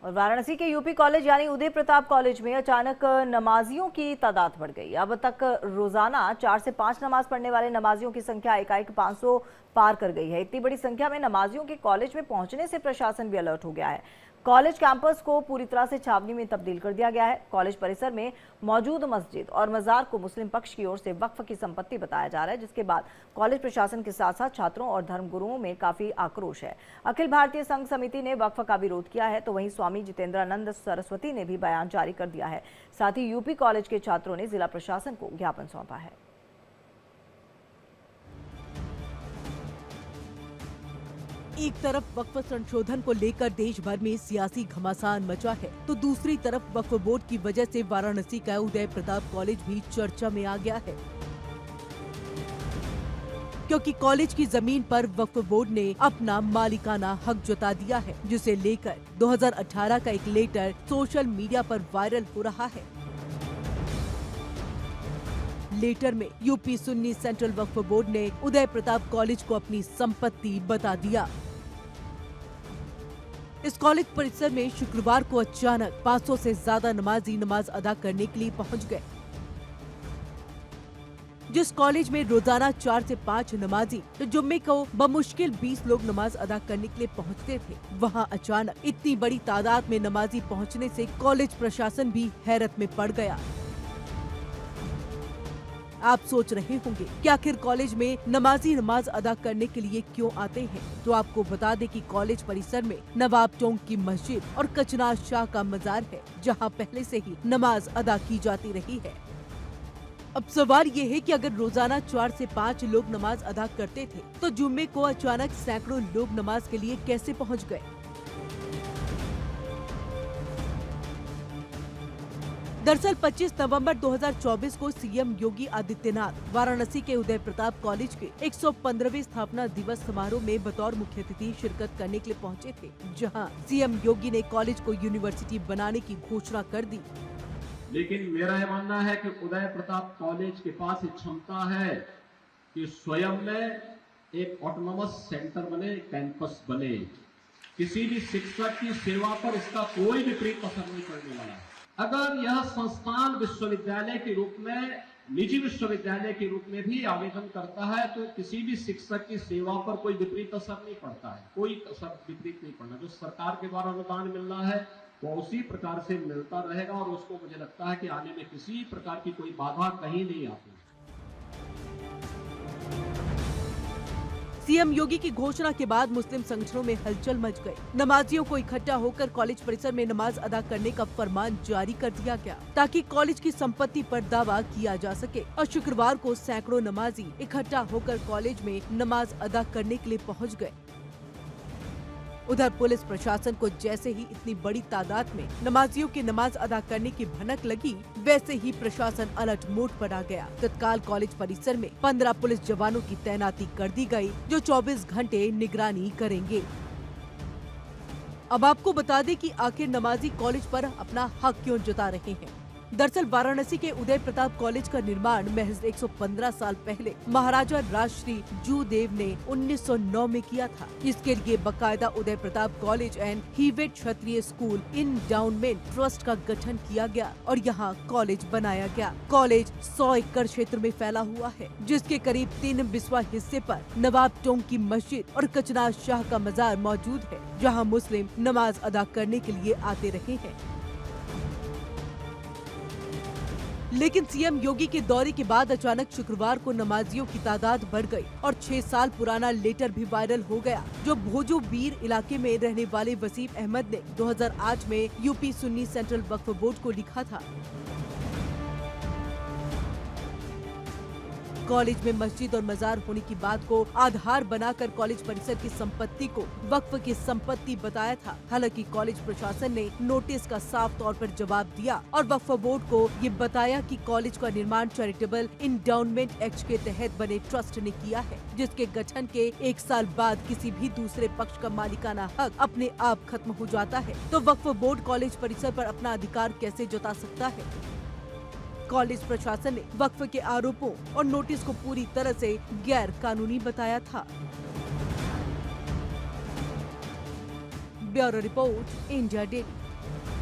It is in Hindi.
और वाराणसी के यूपी कॉलेज यानी उदय प्रताप कॉलेज में अचानक नमाजियों की तादाद बढ़ गई। अब तक रोजाना 4 से 5 नमाज पढ़ने वाले नमाजियों की संख्या एकाएक 500 पार कर गई है। इतनी बड़ी संख्या में नमाजियों के कॉलेज में पहुंचने से प्रशासन भी अलर्ट हो गया है। कॉलेज कैंपस को पूरी तरह से छावनी में तब्दील कर दिया गया है। कॉलेज परिसर में मौजूद मस्जिद और मजार को मुस्लिम पक्ष की ओर से वक्फ की संपत्ति बताया जा रहा है, जिसके बाद कॉलेज प्रशासन के साथ साथ छात्रों और धर्मगुरुओं में काफी आक्रोश है। अखिल भारतीय संघ समिति ने वक्फ का विरोध किया है, तो वहीं स्वामी जितेंद्रानंद सरस्वती ने भी बयान जारी कर दिया है। साथ ही यूपी कॉलेज के छात्रों ने जिला प्रशासन को ज्ञापन सौंपा है। एक तरफ वक्फ संशोधन को लेकर देश भर में सियासी घमासान मचा है, तो दूसरी तरफ वक्फ बोर्ड की वजह से वाराणसी का उदय प्रताप कॉलेज भी चर्चा में आ गया है, क्योंकि कॉलेज की जमीन पर वक्फ बोर्ड ने अपना मालिकाना हक जता दिया है, जिसे लेकर 2018 का एक लेटर सोशल मीडिया पर वायरल हो रहा है। लेटर में यूपी सुन्नी सेंट्रल वक्फ बोर्ड ने उदय प्रताप कॉलेज को अपनी संपत्ति बता दिया। इस कॉलेज परिसर में शुक्रवार को अचानक 500 से ज्यादा नमाजी नमाज अदा करने के लिए पहुंच गए। जिस कॉलेज में रोजाना 4 से 5 नमाजी तो जुम्मे को बमुश्किल 20 लोग नमाज अदा करने के लिए पहुंचते थे, वहां अचानक इतनी बड़ी तादाद में नमाजी पहुंचने से कॉलेज प्रशासन भी हैरत में पड़ गया। आप सोच रहे होंगे कि आखिर कॉलेज में नमाजी नमाज अदा करने के लिए क्यों आते हैं, तो आपको बता दें कि कॉलेज परिसर में नवाब चौक की मस्जिद और कचना शाह का मजार है, जहां पहले से ही नमाज अदा की जाती रही है। अब सवाल ये है कि अगर रोजाना 4 से 5 लोग नमाज अदा करते थे, तो जुम्मे को अचानक सैकड़ों लोग नमाज के लिए कैसे पहुँच गए। दरअसल 25 नवंबर 2024 को सीएम योगी आदित्यनाथ वाराणसी के उदय प्रताप कॉलेज के 115वें स्थापना दिवस समारोह में बतौर मुख्य अतिथि शिरकत करने के लिए पहुंचे थे, जहां सीएम योगी ने कॉलेज को यूनिवर्सिटी बनाने की घोषणा कर दी। लेकिन मेरा यह मानना है कि उदय प्रताप कॉलेज के पास क्षमता है कि स्वयं में एक ऑटोनोमस सेंटर बने, कैंपस बने। किसी भी शिक्षक की सेवा पर इसका कोई विपरीत असर नहीं पड़ने वाला है। अगर यह संस्थान विश्वविद्यालय के रूप में, निजी विश्वविद्यालय के रूप में भी आवेदन करता है, तो किसी भी शिक्षक की सेवा पर कोई विपरीत असर नहीं पड़ता है, कोई असर विपरीत नहीं पड़ना। जो सरकार के द्वारा अनुदान मिल रहा है वो उसी प्रकार से मिलता रहेगा, और उसको मुझे लगता है कि आने में किसी प्रकार की कोई बाधा कहीं नहीं आती। सीएम योगी की घोषणा के बाद मुस्लिम संगठनों में हलचल मच गई। नमाजियों को इकट्ठा होकर कॉलेज परिसर में नमाज अदा करने का फरमान जारी कर दिया गया, ताकि कॉलेज की संपत्ति पर दावा किया जा सके। और शुक्रवार को सैकड़ों नमाजी इकट्ठा होकर कॉलेज में नमाज अदा करने के लिए पहुंच गए। उधर पुलिस प्रशासन को जैसे ही इतनी बड़ी तादाद में नमाजियों की नमाज अदा करने की भनक लगी, वैसे ही प्रशासन अलर्ट मोड पर आ गया। तत्काल कॉलेज परिसर में 15 पुलिस जवानों की तैनाती कर दी गई, जो 24 घंटे निगरानी करेंगे। अब आपको बता दें कि आखिर नमाजी कॉलेज पर अपना हक क्यों जता रहे हैं। दरअसल वाराणसी के उदय प्रताप कॉलेज का निर्माण महज 115 साल पहले महाराजा राजश्री जूदेव ने 1909 में किया था। इसके लिए बकायदा Uday Pratap college and Hewett Kshatriya school endowment trust का गठन किया गया और यहाँ कॉलेज बनाया गया। कॉलेज 100 एकड़ क्षेत्र में फैला हुआ है, जिसके करीब 3/4 हिस्से पर नवाब चौक की मस्जिद और कचना शाह का मजार मौजूद है, जहाँ मुस्लिम नमाज अदा करने के लिए आते रहे हैं। लेकिन सीएम योगी के दौरे के बाद अचानक शुक्रवार को नमाजियों की तादाद बढ़ गई और 6 साल पुराना लेटर भी वायरल हो गया, जो भोजो बीर इलाके में रहने वाले वसीम अहमद ने 2008 में यूपी सुन्नी सेंट्रल वक्फ बोर्ड को लिखा था। कॉलेज में मस्जिद और मजार होने की बात को आधार बनाकर कॉलेज परिसर की संपत्ति को वक्फ की संपत्ति बताया था। हालांकि कॉलेज प्रशासन ने नोटिस का साफ तौर पर जवाब दिया और वक्फ बोर्ड को ये बताया कि कॉलेज का निर्माण चैरिटेबल इंडाउनमेंट एक्ट के तहत बने ट्रस्ट ने किया है, जिसके गठन के 1 साल बाद किसी भी दूसरे पक्ष का मालिकाना हक अपने आप खत्म हो जाता है, तो वक्फ बोर्ड कॉलेज परिसर पर अपना अधिकार कैसे जता सकता है। कॉलेज प्रशासन ने वक्फ के आरोपों और नोटिस को पूरी तरह से गैर कानूनी बताया था। Bureau report, India daily. है।